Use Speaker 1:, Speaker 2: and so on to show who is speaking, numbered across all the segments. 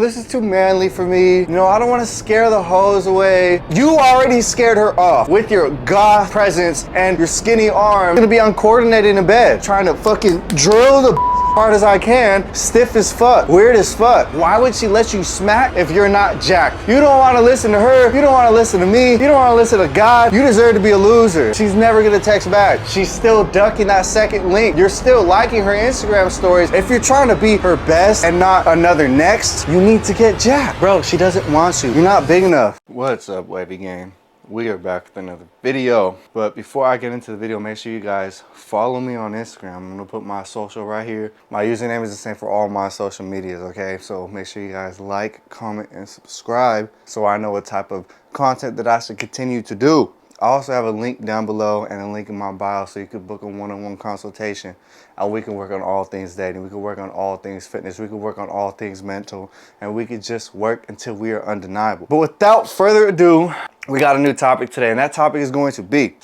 Speaker 1: this is too manly for me. You know, I don't want to scare the hoes away. You already scared her off with your goth presence and your skinny arm. Gonna be uncoordinated in bed, trying to fucking drill the hard as I can, stiff as fuck, weird as fuck. Why would she let you smack if you're not jacked? You don't want to listen to her. You don't want to listen to me. You don't want to listen to God. You deserve to be a loser. She's never gonna text back. She's still ducking that second link. You're still liking her Instagram stories. If you're trying to be her best and not another next, you need to get jacked. Bro, she doesn't want you. You're not big enough. What's up, wavy gang? We are back with another video. But before I get into the video, make sure you guys follow me on Instagram. I'm gonna put my social right here. My username is the same for all my social medias, okay? So make sure you guys like, comment, and subscribe so I know what type of content that I should continue to do. I also have a link down below and a link in my bio so you can book a one-on-one consultation and we can work on all things dating. We can work on all things fitness. We can work on all things mental, and we can just work until we are undeniable. But without further ado, we got a new topic today, and that topic is going to be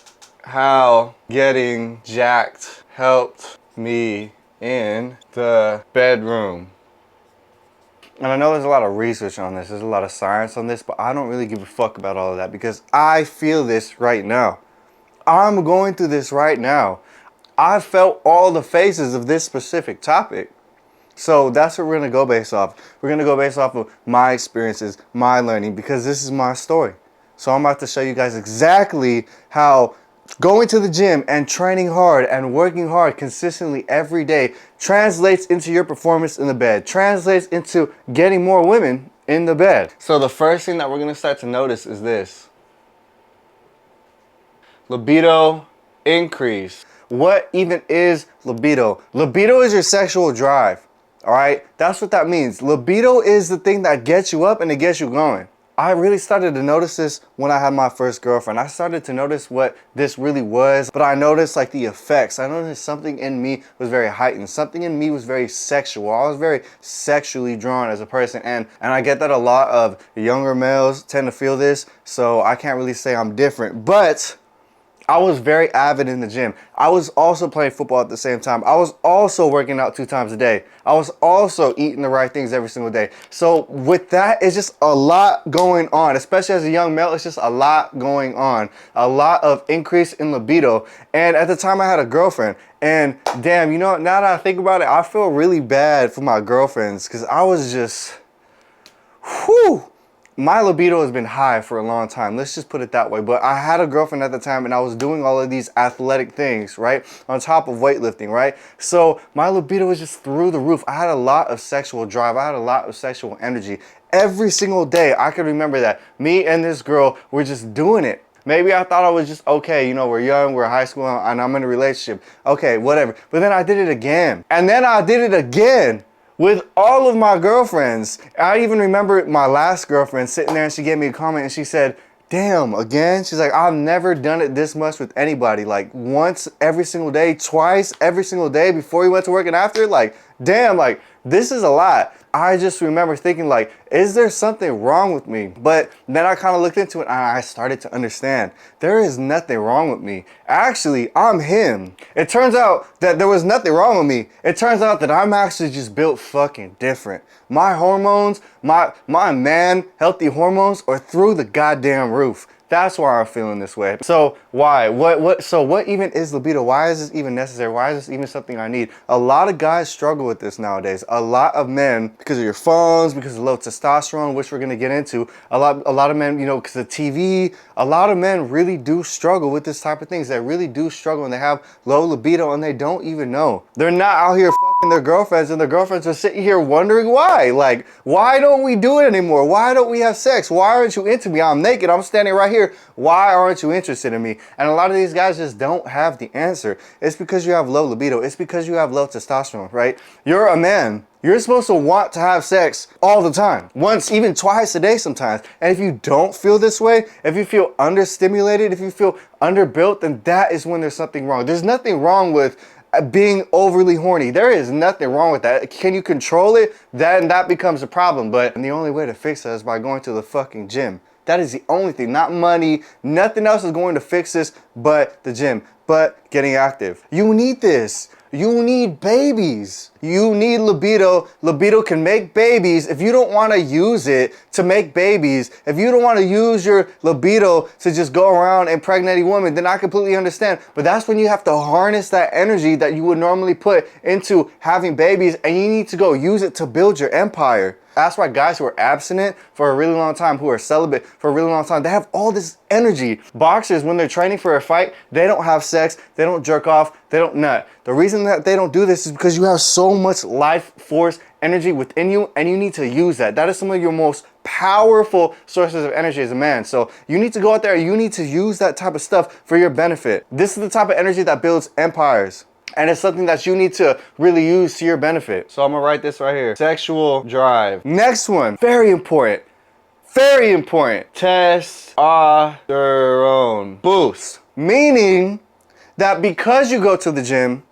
Speaker 1: how getting jacked helped me in the bedroom. And I know there's a lot of research on this, there's a lot of science on this, but I don't really give a fuck about all of that because I feel this right now. I'm going through this right now. I felt all the phases of this specific topic. So that's what we're gonna go based off. We're gonna go based off of my experiences, my learning, because this is my story. So I'm about to show you guys exactly how going to the gym and training hard and working hard consistently every day translates into your performance in the bed, translates into getting more women in the bed. So the first thing that we're gonna start to notice is this. Libido increase. What even is libido? Libido is your sexual drive, all right? That's what that means. Libido is the thing that gets you up and it gets you going. I really started to notice this when I had my first girlfriend. I started to notice what this really was, but I noticed like the effects. I noticed something in me was very heightened. Something in me was very sexual. I was very sexually drawn as a person, and I get that a lot of younger males tend to feel this, so I can't really say I'm different, but I was very avid in the gym. I was also playing football at the same time. I was also working out 2 times a day. I was also eating the right things every single day. So with that, it's just a lot going on, especially as a young male. It's just a lot going on, a lot of increase in libido. And at the time I had a girlfriend, and damn, you know, now that I think about it, I feel really bad for my girlfriends because I was just, whew. My libido has been high for a long time. Let's just put it that way. But I had a girlfriend at the time and I was doing all of these athletic things, right? On top of weightlifting, right? So my libido was just through the roof. I had a lot of sexual drive. I had a lot of sexual energy. Every single day, I could remember that. Me and this girl were just doing it. Maybe I thought I was just okay, you know, we're young, we're high school, and I'm in a relationship. Okay, whatever. But then I did it again. And then I did it again with all of my girlfriends. I even remember my last girlfriend sitting there and she gave me a comment and she said, damn, again? She's like, I've never done it this much with anybody. Like once every single day, twice every single day before you went to work and after. Like, damn, like this is a lot. I just remember thinking like, is there something wrong with me? But then I kind of looked into it and I started to understand there is nothing wrong with me. Actually, I'm him. It turns out that there was nothing wrong with me. It turns out that I'm actually just built fucking different. My hormones, my man healthy hormones are through the goddamn roof. That's why I'm feeling this way. So why? So what even is libido? Why is this even necessary? Why is this even something I need? A lot of guys struggle with this nowadays. A lot of men, because of your phones, because of low testosterone, which we're gonna get into. A lot of men, you know, because of TV. A lot of men really do struggle with this type of things. They really do struggle and they have low libido and they don't even know. They're not out here fucking their girlfriends and their girlfriends are sitting here wondering why. Like, why don't we do it anymore? Why don't we have sex? Why aren't you into me? I'm naked. I'm standing right here. Why aren't you interested in me? And a lot of these guys just don't have the answer. It's because you have low libido. It's because you have low testosterone, right? You're a man. You're supposed to want to have sex all the time. Once, even twice a day sometimes. And if you don't feel this way, if you feel understimulated, if you feel underbuilt, then that is when there's something wrong. There's nothing wrong with being overly horny. There is nothing wrong with that. Can you control it? Then that becomes a problem. But the only way to fix that is by going to the fucking gym. That is the only thing, not money. Nothing else is going to fix this but the gym, but getting active. You need this. You need babies. You need libido. Libido can make babies. If you don't want to use it to make babies, if you don't want to use your libido to just go around impregnating women, then I completely understand. But that's when you have to harness that energy that you would normally put into having babies, and you need to go use it to build your empire. That's why guys who are abstinent for a really long time, who are celibate for a really long time, they have all this energy. Boxers, when they're training for a fight, they don't have sex, they don't jerk off, they don't nut. The reason that they don't do this is because you have so much life force energy within you, and you need to use that. That is some of your most powerful sources of energy as a man. So you need to go out there, you need to use that type of stuff for your benefit. This is the type of energy that builds empires. And it's something that you need to really use to your benefit. So I'm gonna write this right here. Sexual drive. Next one, very important. Very important. Testosterone boost. Meaning that because you go to the gym,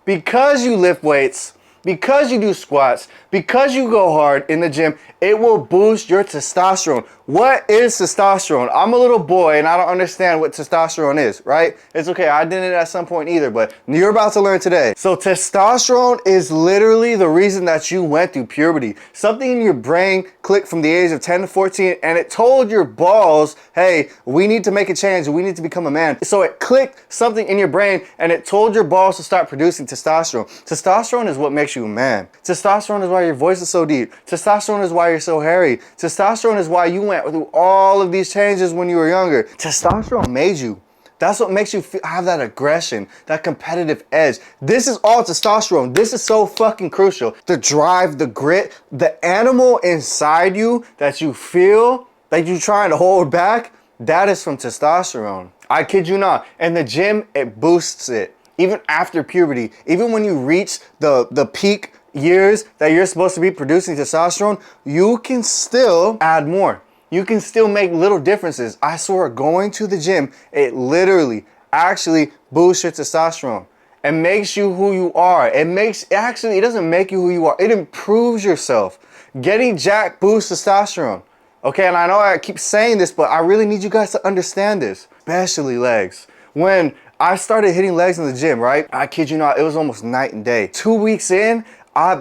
Speaker 1: because you lift weights, because you do squats, because you go hard in the gym, it will boost your testosterone. What is testosterone? I'm a little boy and I don't understand what testosterone is, right? It's okay, I didn't at some point either, but you're about to learn today. So testosterone is literally the reason that you went through puberty. Something in your brain clicked from the age of 10 to 14 and it told your balls, hey, we need to make a change, we need to become a man. So it clicked something in your brain and it told your balls to start producing testosterone. Testosterone is what makes you a man. Testosterone is why your voice is so deep. Testosterone is why you're so hairy. Testosterone is why you went through all of these changes when you were younger. Testosterone made you. That's what makes you have that aggression, that competitive edge. This is all testosterone. This is so fucking crucial. The drive, the grit, the animal inside you that you feel like you're trying to hold back, that is from testosterone. I kid you not. In the gym, it boosts it. Even after puberty, even when you reach the peak years that you're supposed to be producing testosterone, you can still add more. You can still make little differences. I swear, going to the gym, it literally actually boosts your testosterone. It makes you who you are. It doesn't make you who you are. It improves yourself. Getting jacked boosts testosterone. Okay, and I know I keep saying this, but I really need you guys to understand this, especially legs. When I started hitting legs in the gym, right? I kid you not, it was almost night and day. 2 weeks in, I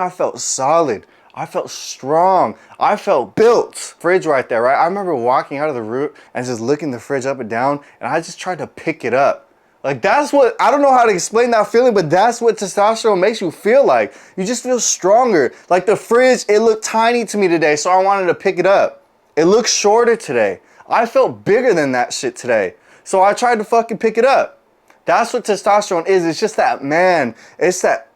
Speaker 1: felt solid. I felt strong. I felt built. Fridge right there, right? I remember walking out of the room and just looking the fridge up and down, and I just tried to pick it up. Like that's what, I don't know how to explain that feeling, but that's what testosterone makes you feel like. You just feel stronger. Like the fridge, it looked tiny to me today, so I wanted to pick it up. It looked shorter today. I felt bigger than that shit today. So I tried to fucking pick it up. That's what testosterone is. It's just that, man, it's that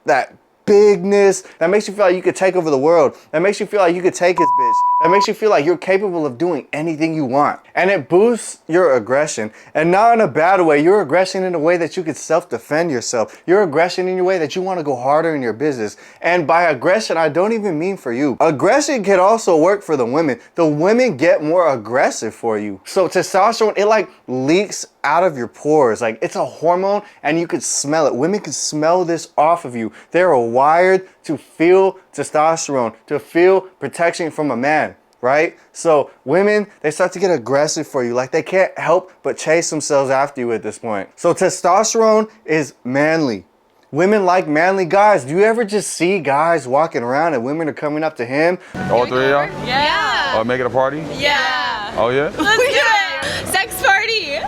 Speaker 1: bigness that makes you feel like you could take over the world. That makes you feel like you could take his bitch. That makes you feel like you're capable of doing anything you want. And it boosts your aggression. And not in a bad way. Your aggression in a way that you could self-defend yourself. Your aggression in your way that you want to go harder in your business. And by aggression, I don't even mean for you. Aggression can also work for the women. The women get more aggressive for you. So testosterone, it like leaks out of your pores. Like it's a hormone and you could smell it. Women can smell this off of you. They're wired to feel testosterone, to feel protection from a man, right? So women, they start to get aggressive for you. Like they can't help but chase themselves after you at this point. So testosterone is manly. Women like manly guys. Do you ever just see guys walking around and women are coming up to him?
Speaker 2: All three of y'all?
Speaker 3: Yeah.
Speaker 2: Make it a party?
Speaker 3: Yeah.
Speaker 2: Oh yeah?
Speaker 3: Let's do it. Sex party.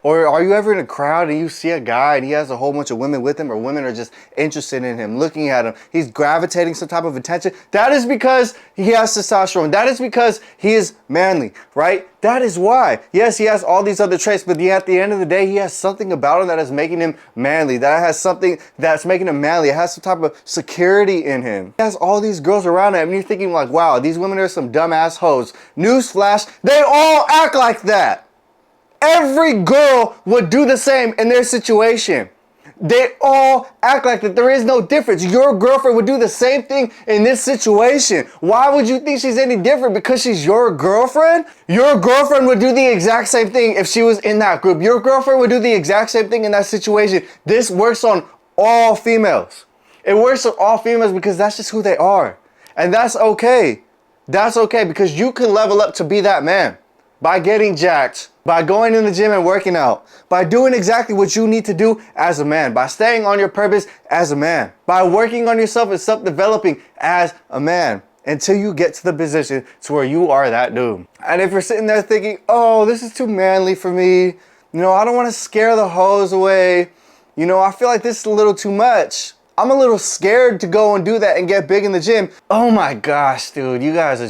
Speaker 1: Or are you ever in a crowd and you see a guy and he has a whole bunch of women with him, or women are just interested in him, looking at him, he's gravitating some type of attention? That is because he has testosterone. That is because he is manly, right? That is why. Yes, he has all these other traits, but at the end of the day, he has something about him that is making him manly. That has something that's making him manly. It has some type of security in him. He has all these girls around him and you're thinking like, wow, these women are some dumbass hoes. Newsflash, they all act like that. Every girl would do the same in their situation. They all act like that. There is no difference. Your girlfriend would do the same thing in this situation. Why would you think she's any different? Because she's your girlfriend? Your girlfriend would do the exact same thing if she was in that group. Your girlfriend would do the exact same thing in that situation. This works on all females. It works on all females because that's just who they are. And that's okay. That's okay because you can level up to be that man. by getting jacked, by going in the gym and working out, by doing exactly what you need to do as a man, by staying on your purpose as a man, by working on yourself and self-developing as a man until you get to the position to where you are that dude. And if you're sitting there thinking, oh, this is too manly for me, you know, I don't want to scare the hoes away, you know, I feel like this is a little too much. I'm a little scared to go and do that and get big in the gym. Oh my gosh, dude, you guys,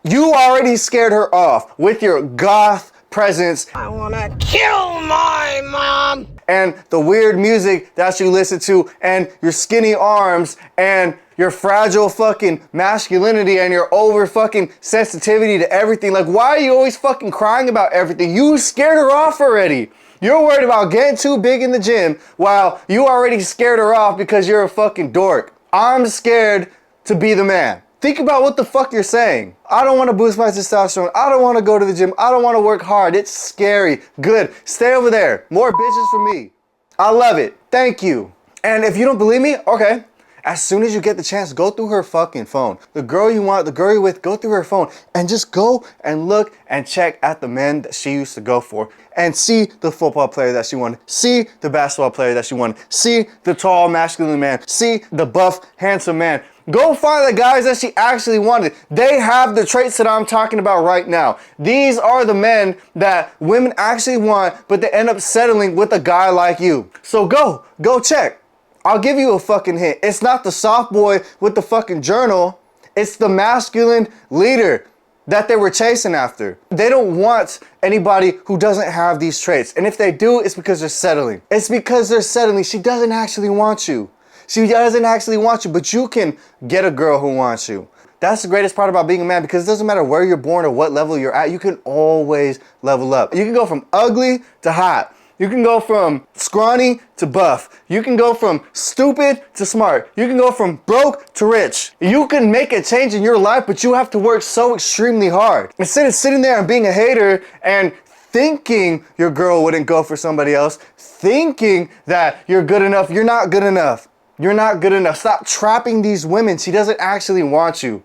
Speaker 1: you already scared her off with your goth presence.
Speaker 2: I wanna kill my mom!
Speaker 1: And the weird music that you listen to, and your skinny arms, and your fragile fucking masculinity, and your over fucking sensitivity to everything. Like, why are you always fucking crying about everything? You scared her off already. You're worried about getting too big in the gym while you already scared her off because you're a fucking dork. I'm scared to be the man. Think about what the fuck you're saying. I don't want to boost my testosterone. I don't want to go to the gym. I don't want to work hard. It's scary. Good. Stay over there. More bitches for me. I love it. Thank you. And if you don't believe me, okay. As soon as you get the chance, go through her fucking phone. The girl you want, the girl you're with, go through her phone and just go and look and check at the men that she used to go for and see the football player that she wanted, see the basketball player that she wanted, see the tall, masculine man, see the buff, handsome man. Go find the guys that she actually wanted. They have the traits that I'm talking about right now. These are the men that women actually want, but they end up settling with a guy like you. So go check. I'll give you a fucking hint. It's not the soft boy with the fucking journal. It's the masculine leader that they were chasing after. They don't want anybody who doesn't have these traits. And if they do, it's because they're settling. It's because they're settling. She doesn't actually want you. She doesn't actually want you, but you can get a girl who wants you. That's the greatest part about being a man, because it doesn't matter where you're born or what level you're at, you can always level up. You can go from ugly to hot. You can go from scrawny to buff. You can go from stupid to smart. You can go from broke to rich. You can make a change in your life, but you have to work so extremely hard. Instead of sitting there and being a hater and thinking your girl wouldn't go for somebody else, thinking that you're good enough, you're not good enough. You're not good enough. Stop trapping these women. She doesn't actually want you.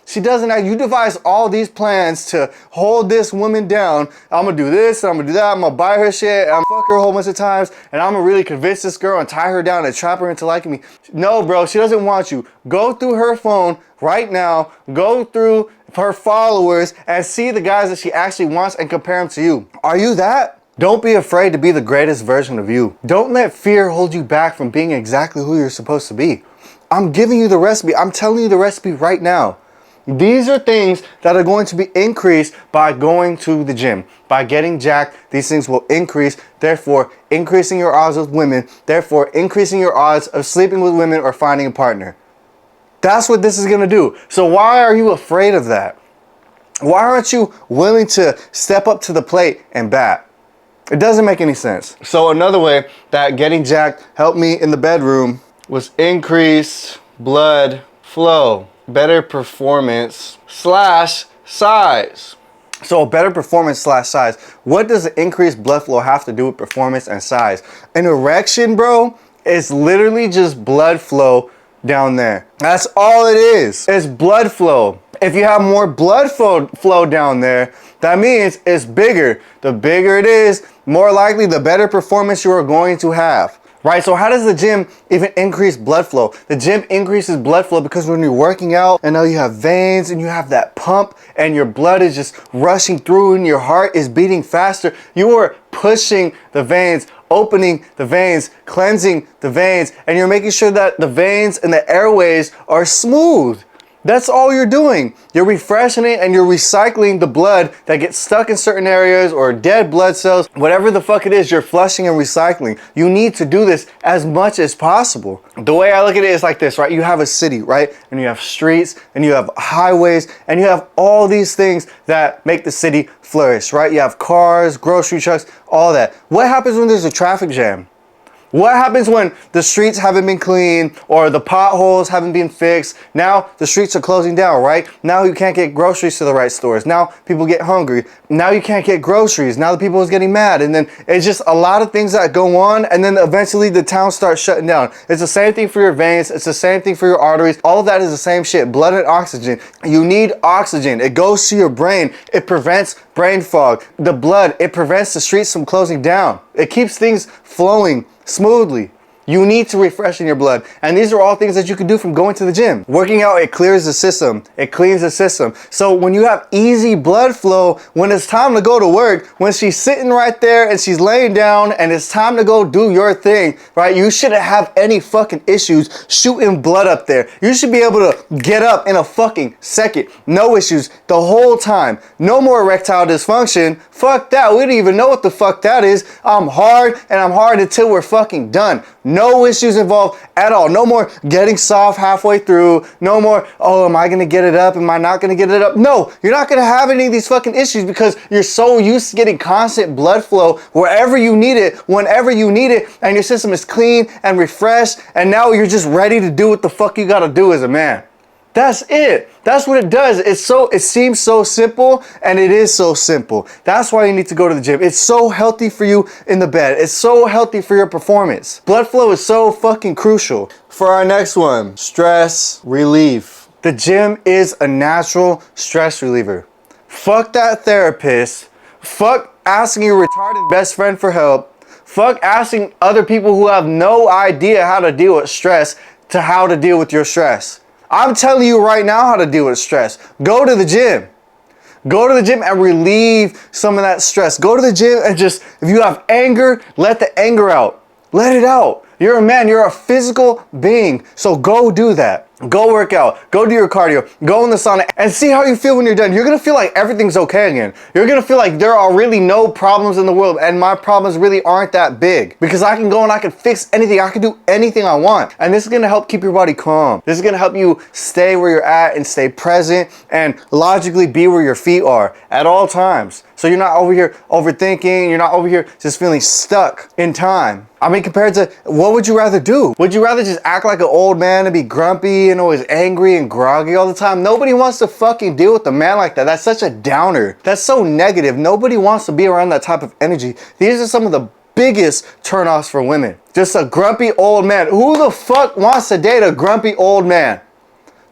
Speaker 1: She doesn't. You devise all these plans to hold this woman down. I'm gonna do this, I'm gonna do that, I'm gonna buy her shit, I'm gonna fuck her a whole bunch of times, and I'm gonna really convince this girl and tie her down and trap her into liking me. No, bro, she doesn't want you. Go through her phone right now, go through her followers, and see the guys that she actually wants and compare them to you. Are you that? Don't be afraid to be the greatest version of you. Don't let fear hold you back from being exactly who you're supposed to be. I'm giving you the recipe. I'm telling you the recipe right now. These are things that are going to be increased by going to the gym. By getting jacked, these things will increase, therefore increasing your odds with women, therefore increasing your odds of sleeping with women or finding a partner. That's what this is going to do. So why are you afraid of that? Why aren't you willing to step up to the plate and bat? It doesn't make any sense. So another way that getting jacked helped me in the bedroom was increased blood flow, better performance / size. So better performance / size. What does the increased blood flow have to do with performance and size? An erection, bro, is literally just blood flow down there. That's all it is. It's blood flow. If you have more blood flow down there, that means it's bigger. The bigger it is, more likely the better performance you are going to have. Right? So how does the gym even increase blood flow? The gym increases blood flow because when you're working out and now you have veins and you have that pump and your blood is just rushing through and your heart is beating faster, you are pushing the veins, opening the veins, cleansing the veins, and you're making sure that the veins and the airways are smooth. That's all you're doing. You're refreshing it and you're recycling the blood that gets stuck in certain areas or dead blood cells. Whatever the fuck it is, you're flushing and recycling. You need to do this as much as possible. The way I look at it is like this, right? You have a city, right? And you have streets and you have highways and you have all these things that make the city flourish, right? You have cars, grocery trucks, all that. What happens when there's a traffic jam? What happens when the streets haven't been clean or the potholes haven't been fixed? Now the streets are closing down, right? Now you can't get groceries to the right stores. Now people get hungry. Now you can't get groceries. Now the people is getting mad. And then it's just a lot of things that go on. And then eventually the town starts shutting down. It's the same thing for your veins. It's the same thing for your arteries. All of that is the same shit. Blood and oxygen. You need oxygen. It goes to your brain. It prevents brain fog. The blood, it prevents the streets from closing down. It keeps things flowing smoothly. You need to refresh in your blood. And these are all things that you can do from going to the gym. Working out, it clears the system. It cleans the system. So when you have easy blood flow, when it's time to go to work, when she's sitting right there and she's laying down and it's time to go do your thing, right? You shouldn't have any fucking issues shooting blood up there. You should be able to get up in a fucking second. No issues the whole time. No more erectile dysfunction. Fuck that. We don't even know what the fuck that is. I'm hard and I'm hard until we're fucking done. No issues involved at all. No more getting soft halfway through. No more, oh, am I going to get it up? Am I not going to get it up? No, you're not going to have any of these fucking issues because you're so used to getting constant blood flow wherever you need it, whenever you need it, and your system is clean and refreshed, and now you're just ready to do what the fuck you got to do as a man. That's it. That's what it does. It seems so simple, and it is so simple. That's why you need to go to the gym. It's so healthy for you in the bed. It's so healthy for your performance. Blood flow is so fucking crucial. For our next one, stress relief. The gym is a natural stress reliever. Fuck that therapist. Fuck asking your retarded best friend for help. Fuck asking other people who have no idea how to deal with stress to how to deal with your stress. I'm telling you right now how to deal with stress. Go to the gym. Go to the gym and relieve some of that stress. Go to the gym and just, if you have anger, let the anger out. Let it out. You're a man. You're a physical being. So go do that. Go work out. Go do your cardio. Go in the sauna and see how you feel when you're done. You're going to feel like everything's okay again. You're going to feel like there are really no problems in the world and my problems really aren't that big because I can go and I can fix anything. I can do anything I want. And this is going to help keep your body calm. This is going to help you stay where you're at and stay present and logically be where your feet are at all times. So you're not over here overthinking. You're not over here just feeling stuck in time. I mean, compared to what would you rather do? Would you rather just act like an old man and be grumpy and always angry and groggy all the time? Nobody wants to fucking deal with a man like that. That's such a downer. That's so negative. Nobody wants to be around that type of energy. These are some of the biggest turnoffs for women. Just a grumpy old man. Who the fuck wants to date a grumpy old man?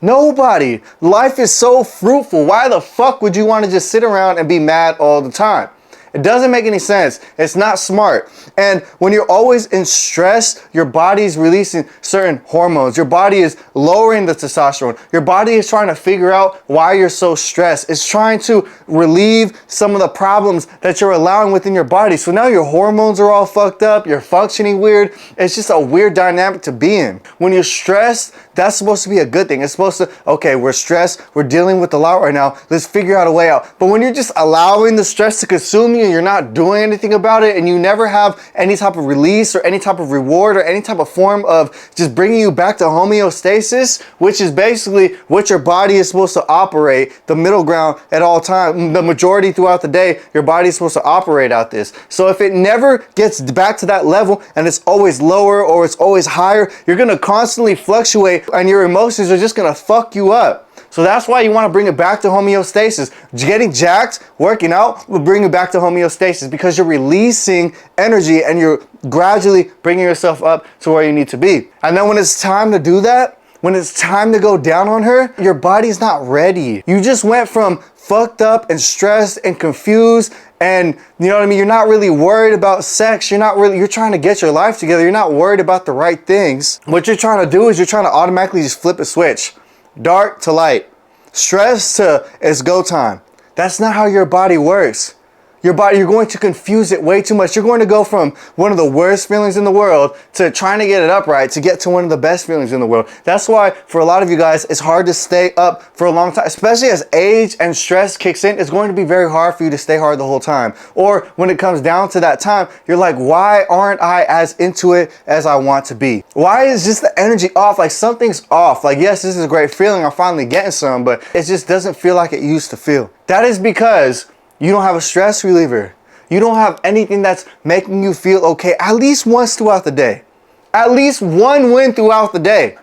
Speaker 1: Nobody. Life is so fruitful. Why the fuck would you want to just sit around and be mad all the time? It doesn't make any sense. It's not smart. And when you're always in stress, your body's releasing certain hormones. Your body is lowering the testosterone. Your body is trying to figure out why you're so stressed. It's trying to relieve some of the problems that you're allowing within your body. So now your hormones are all fucked up. You're functioning weird. It's just a weird dynamic to be in. When you're stressed, that's supposed to be a good thing. It's supposed to, okay, we're stressed. We're dealing with a lot right now. Let's figure out a way out. But when you're just allowing the stress to consume you, you're not doing anything about it, and you never have any type of release or any type of reward or any type of form of just bringing you back to homeostasis, which is basically what your body is supposed to operate, the middle ground at all times. The majority throughout the day, your body is supposed to operate out this. So if it never gets back to that level and it's always lower or it's always higher, you're going to constantly fluctuate and your emotions are just going to fuck you up. So that's why you want to bring it back to homeostasis. Getting jacked, working out will bring you back to homeostasis because you're releasing energy and you're gradually bringing yourself up to where you need to be. And then when it's time to do that, when it's time to go down on her, your body's not ready. You just went from fucked up and stressed and confused and you know what I mean? You're not really worried about sex. You're trying to get your life together. You're not worried about the right things. What you're trying to do is you're trying to automatically just flip a switch. Dark to light, stress to it's go time. That's not how your body works. Your body, you're going to confuse it way too much. You're going to go from one of the worst feelings in the world to trying to get it upright to get to one of the best feelings in the world. That's why for a lot of you guys, it's hard to stay up for a long time, especially as age and stress kicks in. It's going to be very hard for you to stay hard the whole time. Or when it comes down to that time, you're like, why aren't I as into it as I want to be? Why is just the energy off? Like something's off. Like, yes, this is a great feeling. I'm finally getting some, but it just doesn't feel like it used to feel. That is because you don't have a stress reliever. You don't have anything that's making you feel okay at least once throughout the day. At least one win throughout the day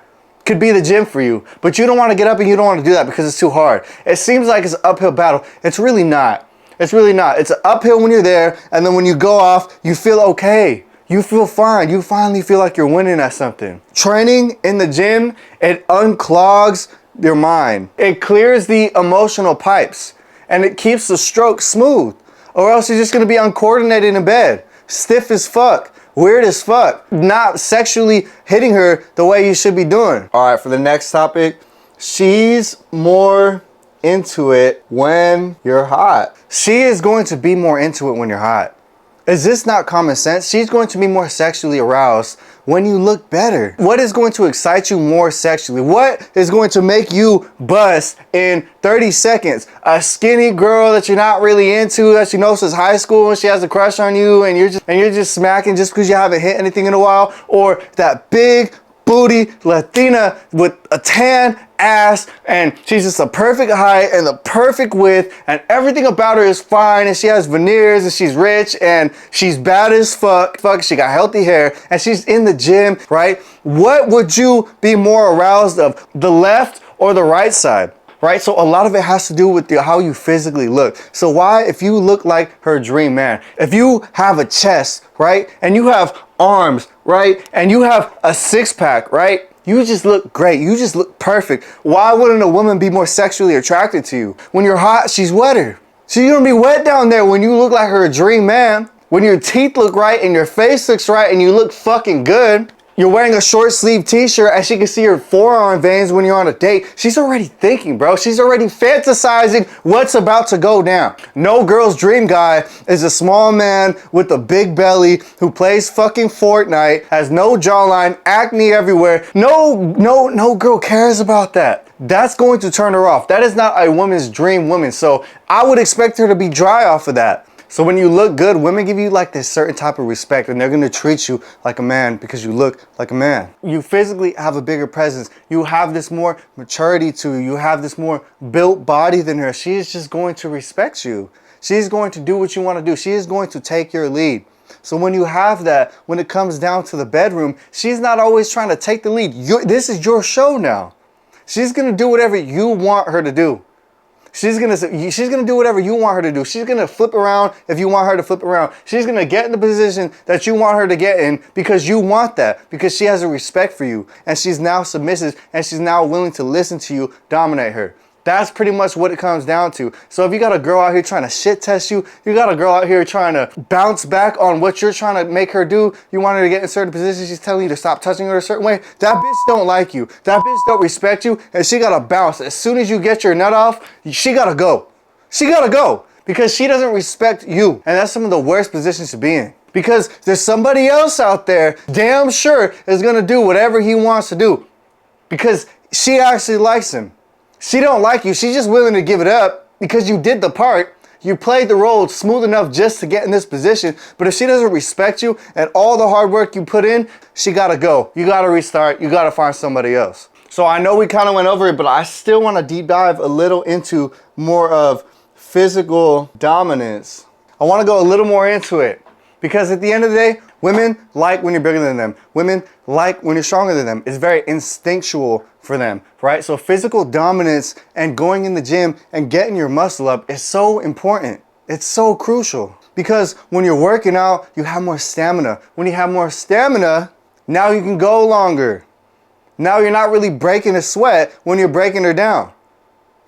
Speaker 1: could be the gym for you. But you don't want to get up and you don't want to do that because it's too hard. It seems like it's an uphill battle. It's really not. It's really not. It's an uphill when you're there, and then when you go off, you feel okay. You feel fine. You finally feel like you're winning at something. Training in the gym, it unclogs your mind. It clears the emotional pipes, and it keeps the stroke smooth. Or else you're just going to be uncoordinated in bed. Stiff as fuck. Weird as fuck. Not sexually hitting her the way you should be doing. All right, for the next topic, she's more into it when you're hot. She is going to be more into it when you're hot. Is this not common sense? She's going to be more sexually aroused when you look better. What is going to excite you more sexually? What is going to make you bust in 30 seconds? A skinny girl that you're not really into, that you know since high school and she has a crush on you, and you're just smacking just because you haven't hit anything in a while? Or that big booty Latina with a tan ass, and she's just a perfect height and the perfect width, and everything about her is fine, and she has veneers, and she's rich, and she's bad as fuck, she got healthy hair, and she's in the gym, right? What would you be more aroused of, the left or the right side? Right? So a lot of it has to do with how you physically look. So why, if you look like her dream man, if you have a chest, right? And you have arms, right? And you have a six-pack, right? You just look great. You just look perfect. Why wouldn't a woman be more sexually attracted to you? When you're hot, she's wetter. She's gonna be wet down there when you look like her dream man. When your teeth look right and your face looks right and you look fucking good. You're wearing a short sleeve t-shirt and she can see your forearm veins when you're on a date. She's already thinking, bro. She's already fantasizing what's about to go down. No girl's dream guy is a small man with a big belly who plays fucking Fortnite, has no jawline, acne everywhere. No girl cares about that. That's going to turn her off. That is not a woman's dream woman. So I would expect her to be dry off of that. So when you look good, women give you like this certain type of respect, and they're gonna treat you like a man because you look like a man. You physically have a bigger presence. You have this more maturity to you. You have this more built body than her. She is just going to respect you. She's going to do what you want to do. She is going to take your lead. So when you have that, when it comes down to the bedroom, she's not always trying to take the lead. This is your show now. She's gonna do whatever you want her to do. She's gonna do whatever you want her to do. She's gonna flip around if you want her to flip around. She's gonna get in the position that you want her to get in because you want that, because she has a respect for you, and she's now submissive, and she's now willing to listen to you, dominate her. That's pretty much what it comes down to. So if you got a girl out here trying to shit test you, you got a girl out here trying to bounce back on what you're trying to make her do, you want her to get in certain positions, she's telling you to stop touching her a certain way, that bitch don't like you. That bitch don't respect you, and she gotta bounce. As soon as you get your nut off, she gotta go. She gotta go because she doesn't respect you. And that's some of the worst positions to be in. Because there's somebody else out there, damn sure, is gonna do whatever he wants to do because she actually likes him. She don't like you. She's just willing to give it up because you did the part. You played the role smooth enough just to get in this position. But if she doesn't respect you and all the hard work you put in, she gotta go. You gotta restart. You gotta find somebody else. So I know we kind of went over it, but I still want to deep dive a little into more of physical dominance. I want to go a little more into it because at the end of the day, women like when you're bigger than them. Women like when you're stronger than them. It's very instinctual for them, right? So physical dominance and going in the gym and getting your muscle up is so important. It's so crucial because when you're working out, you have more stamina. When you have more stamina, now you can go longer. Now you're not really breaking a sweat when you're breaking her down,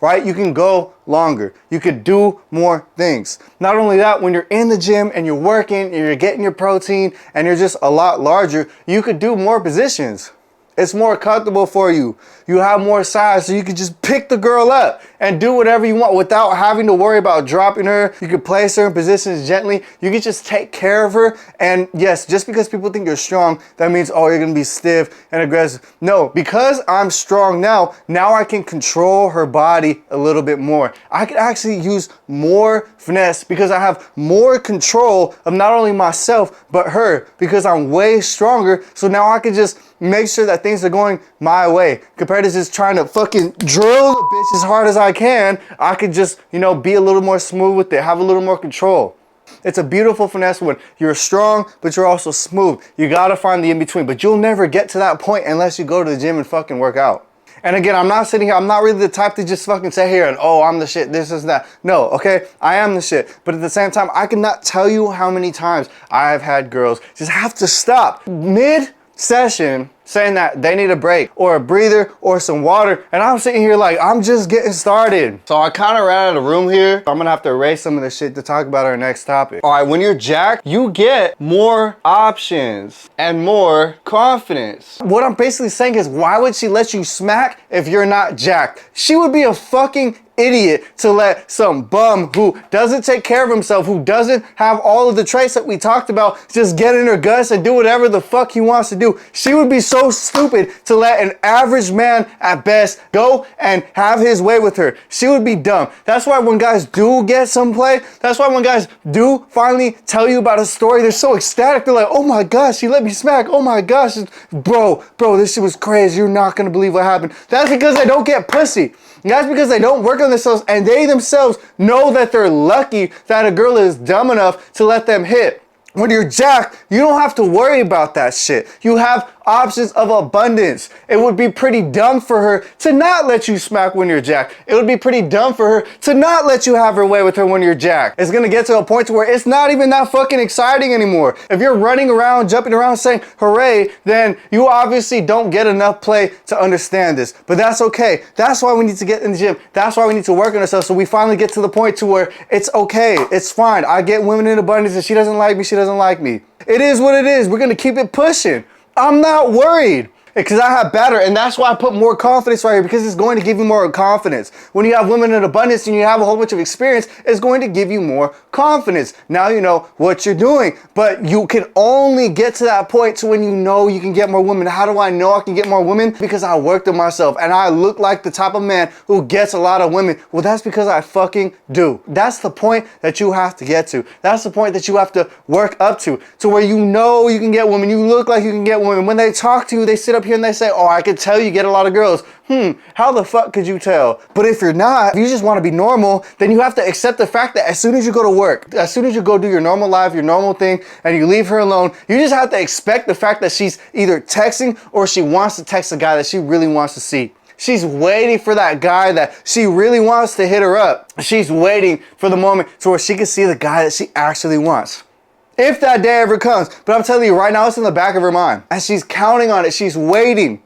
Speaker 1: right? You can go longer. You could do more things. Not only that, when you're in the gym and you're working and you're getting your protein and you're just a lot larger, you could do more positions. It's more comfortable for you. You have more size, so you can just pick the girl up and do whatever you want without having to worry about dropping her. You can place her in positions gently. You can just take care of her. And yes, just because people think you're strong, that means, oh, you're gonna be stiff and aggressive. No, because I'm strong now I can control her body a little bit more. I can actually use more finesse because I have more control of not only myself, but her, because I'm way stronger. So now I can just make sure that things are going my way. Compared to just trying to fucking drill the bitch as hard as I can, I could just, be a little more smooth with it, have a little more control. It's a beautiful finesse when you're strong, but you're also smooth. You gotta find the in-between, but you'll never get to that point unless you go to the gym and fucking work out. And again, I'm not sitting here, I'm not really the type to just fucking sit here and, oh, I'm the shit, this is that. No, okay, I am the shit. But at the same time, I cannot tell you how many times I have had girls just have to stop mid-session saying that they need a break or a breather or some water, and I'm sitting here like, I'm just getting started. So I kind of ran out of the room here. I'm gonna have to erase some of the shit to talk about our next topic. All right, when you're jacked, you get more options and more confidence. What I'm basically saying is, why would she let you smack if you're not jacked? She would be a fucking idiot to let some bum who doesn't take care of himself, who doesn't have all of the traits that we talked about, just get in her guts and do whatever the fuck he wants to do. She would be so stupid to let an average man at best go and have his way with her. She would be dumb. That's why when guys do get some play, that's why when guys do finally tell you about a story, they're so ecstatic. They're like, oh my gosh, she let me smack. Oh my gosh, bro, this shit was crazy. You're not gonna believe what happened. That's because they don't get pussy. That's because they don't work on themselves, and they themselves know that they're lucky that a girl is dumb enough to let them hit. When you're jacked, you don't have to worry about that shit. You have options of abundance. It would be pretty dumb for her to not let you smack when you're jacked. It would be pretty dumb for her to not let you have her way with her when you're jacked. It's gonna get to a point to where it's not even that fucking exciting anymore. If you're running around, jumping around saying hooray, then you obviously don't get enough play to understand this. But that's okay. That's why we need to get in the gym. That's why we need to work on ourselves, so we finally get to the point to where it's okay. It's fine. I get women in abundance and she doesn't like me, she doesn't like me. It is what it is. We're gonna keep it pushing. I'm not worried because I have better, and that's why I put more confidence right here, because it's going to give you more confidence. When you have women in abundance and you have a whole bunch of experience, it's going to give you more confidence. Now you know what you're doing, but you can only get to that point to when you know you can get more women. How do I know I can get more women? Because I worked on myself and I look like the type of man who gets a lot of women. Well, that's because I fucking do. That's the point that you have to get to. That's the point that you have to work up to where you know you can get women. You look like you can get women. When they talk to you, they sit up here and they say, oh, I could tell you get a lot of girls. How the fuck could you tell? But if you're not, if you just want to be normal, then you have to accept the fact that as soon as you go to work, as soon as you go do your normal life, your normal thing, and you leave her alone, you just have to expect the fact that she's either texting or she wants to text a guy that she really wants to see. She's waiting for that guy that she really wants to hit her up. She's waiting for the moment to where she can see the guy that she actually wants. If that day ever comes. But I'm telling you right now, it's in the back of her mind. And she's counting on it. She's waiting.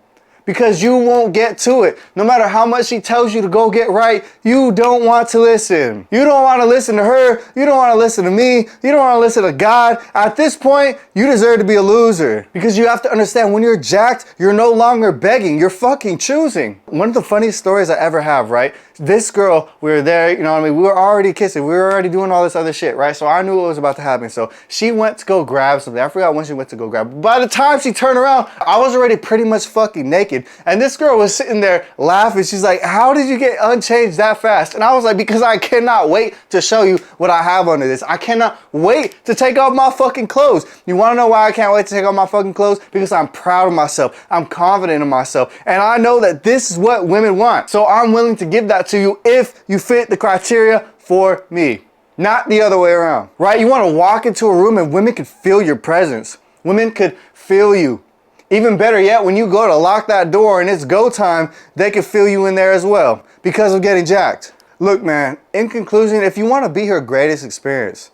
Speaker 1: Because you won't get to it. No matter how much she tells you to go get right, you don't want to listen. You don't want to listen to her. You don't want to listen to me. You don't want to listen to God. At this point, you deserve to be a loser. Because you have to understand, when you're jacked, you're no longer begging. You're fucking choosing. One of the funniest stories I ever have, right? This girl, we were there, you know what I mean? We were already kissing. We were already doing all this other shit, right? So I knew what was about to happen. So she went to go grab something. I forgot when she went to go grab. By the time she turned around, I was already pretty much fucking naked. And this girl was sitting there laughing. She's like, how did you get unchanged that fast? And I was like, because I cannot wait to show you what I have under this. I cannot wait to take off my fucking clothes. You want to know why I can't wait to take off my fucking clothes? Because I'm proud of myself. I'm confident in myself. And I know that this is what women want. So I'm willing to give that to you if you fit the criteria for me. Not the other way around, right? You want to walk into a room and women could feel your presence. Women could feel you. Even better yet, when you go to lock that door and it's go time, they can feel you in there as well because of getting jacked. Look, man, in conclusion, if you want to be her greatest experience,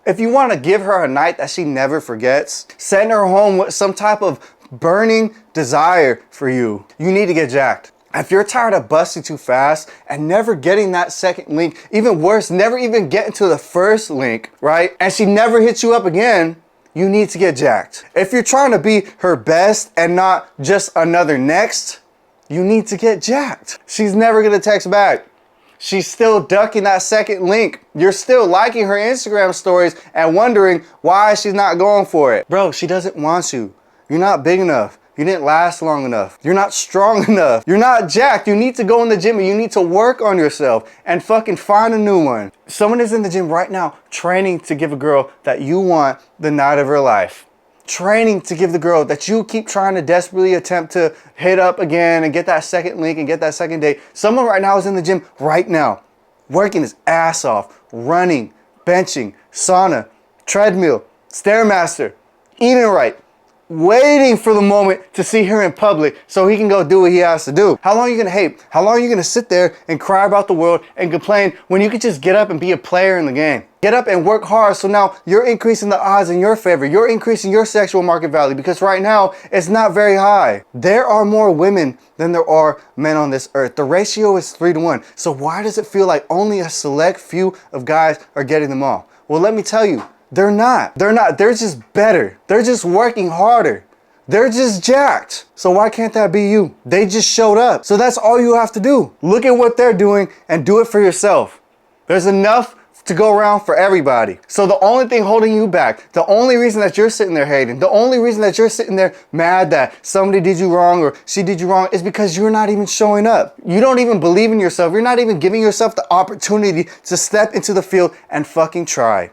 Speaker 1: if you want to give her a night that she never forgets, send her home with some type of burning desire for you, you need to get jacked. If you're tired of busting too fast and never getting that second link, even worse, never even getting to the first link, right? And she never hits you up again, you need to get jacked. If you're trying to be her best and not just another next, you need to get jacked. She's never gonna text back. She's still ducking that second link. You're still liking her Instagram stories and wondering why she's not going for it. Bro, she doesn't want you. You're not big enough. You didn't last long enough. You're not strong enough. You're not jacked. You need to go in the gym and you need to work on yourself and fucking find a new one. Someone is in the gym right now training to give a girl that you want the night of her life. Training to give the girl that you keep trying to desperately attempt to hit up again and get that second link and get that second date. Someone right now is in the gym right now, working his ass off, running, benching, sauna, treadmill, Stairmaster, eating right, waiting for the moment to see her in public so he can go do what he has to do. How long are you gonna hate? How long are you gonna sit there and cry about the world and complain when you could just get up and be a player in the game? Get up and work hard so now you're increasing the odds in your favor. You're increasing your sexual market value because right now it's not very high. There are more women than there are men on this earth. The ratio is 3-to-1. So why does it feel like only a select few of guys are getting them all? Well, let me tell you, they're not. They're not. They're just better. They're just working harder. They're just jacked. So why can't that be you? They just showed up. So that's all you have to do. Look at what they're doing and do it for yourself. There's enough to go around for everybody. So the only thing holding you back, the only reason that you're sitting there hating, the only reason that you're sitting there mad that somebody did you wrong or she did you wrong is because you're not even showing up. You don't even believe in yourself. You're not even giving yourself the opportunity to step into the field and fucking try.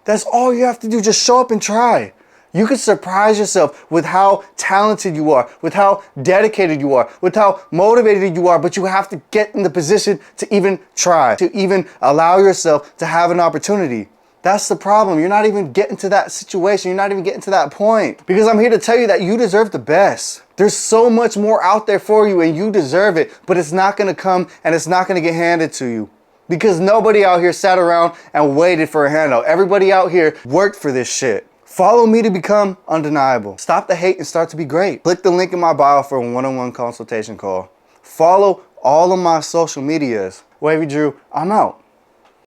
Speaker 1: That's all you have to do. Just show up and try. You can surprise yourself with how talented you are, with how dedicated you are, with how motivated you are, but you have to get in the position to even try, to even allow yourself to have an opportunity. That's the problem. You're not even getting to that situation. You're not even getting to that point. Because I'm here to tell you that you deserve the best. There's so much more out there for you and you deserve it, but it's not going to come and it's not going to get handed to you. Because nobody out here sat around and waited for a handout. Everybody out here worked for this shit. Follow me to become undeniable. Stop the hate and start to be great. Click the link in my bio for a one-on-one consultation call. Follow all of my social medias. Madedrew, I'm out.